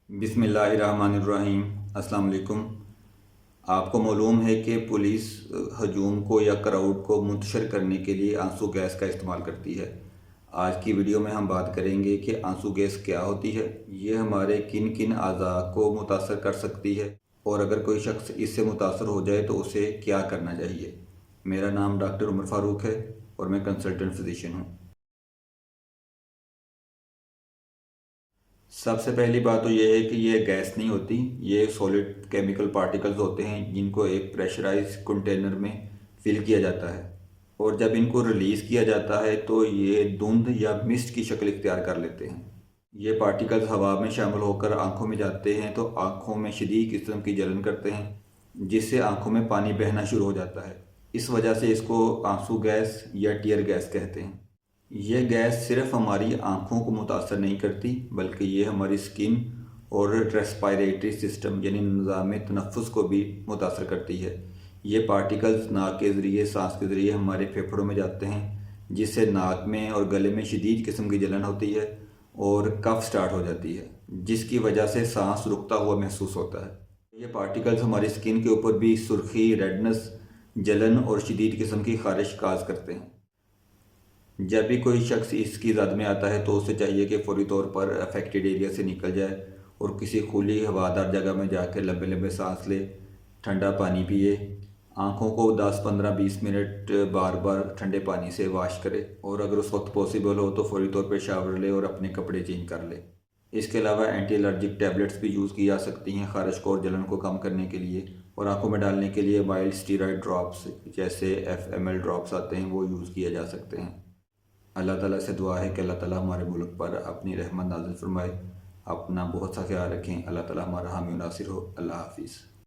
बिस्मिल्लाहिर्रहमानिर्रहीम। अस्सलाम वालेकुम। आपको मालूम है कि पुलिस हजूम को या क्राउड को मुंतशिर करने के लिए आंसू गैस का इस्तेमाल करती है। आज की वीडियो में हम बात करेंगे कि आंसू गैस क्या होती है, ये हमारे किन किन अज़ा को मुतासर कर सकती है और अगर कोई शख्स इससे मुतासर हो जाए तो उसे क्या करना चाहिए। मेरा नाम डॉक्टर उमर फ़ारूक है और मैं कंसल्टेंट फिजिशियन हूँ। सबसे पहली बात तो ये है कि ये गैस नहीं होती, ये सॉलिड केमिकल पार्टिकल्स होते हैं जिनको एक प्रेशराइज कंटेनर में फिल किया जाता है और जब इनको रिलीज़ किया जाता है तो ये धुंध या मिस्ट की शक्ल इख्तियार कर लेते हैं। ये पार्टिकल्स हवा में शामिल होकर आंखों में जाते हैं तो आंखों में शदीद किस्म की जलन करते हैं जिससे आंखों में पानी बहना शुरू हो जाता है। इस वजह से इसको आंसू गैस या टीयर गैस कहते हैं। ये गैस सिर्फ हमारी आँखों को मुतासर नहीं करती बल्कि ये हमारी स्किन और रेस्पायरेटरी सिस्टम यानी निज़ाम तनफ़ुस को भी मुतासर करती है। ये पार्टिकल्स नाक के ज़रिए सांस के ज़रिए हमारे फेफड़ों में जाते हैं जिससे नाक में और गले में शदीद किस्म की जलन होती है और कफ स्टार्ट हो जाती है जिसकी वजह से सांस रुकता हुआ महसूस होता है। ये पार्टिकल्स हमारी स्किन के ऊपर भी सुर्खी, रेडनेस, जलन और शदीद किस्म की खारिश काज करते हैं। जब भी कोई शख्स इसकी ज़द में आता है तो उसे चाहिए कि फौरी तौर पर अफेक्टेड एरिया से निकल जाए और किसी खुली हवादार जगह में जाकर लंबे लंबे सांस ले, ठंडा पानी पिए, आँखों को 10-15-20 मिनट बार बार ठंडे पानी से वाश करे और अगर उस वक्त पॉसिबल हो तो फौरी तौर पर शावर ले और अपने कपड़े चेंज कर ले। इसके अलावा एंटी एलर्जिक टैबलेट्स भी यूज़ की जा सकती हैं खारिश को और जलन को कम करने के लिए, और आंखों में डालने के लिए माइल्ड स्टीरॉयड ड्रॉप्स जैसे FML ड्रॉप्स आते हैं वो यूज़ किए जा सकते हैं। अल्लाह ताला से दुआ है कि अल्लाह ताला हमारे मुल्क पर अपनी रहमत नाज़िल फरमाए। अपना बहुत सा ख्याल रखें। अल्लाह ताला हमारा हामी नासिर हो। अल्लाह हाफिज़।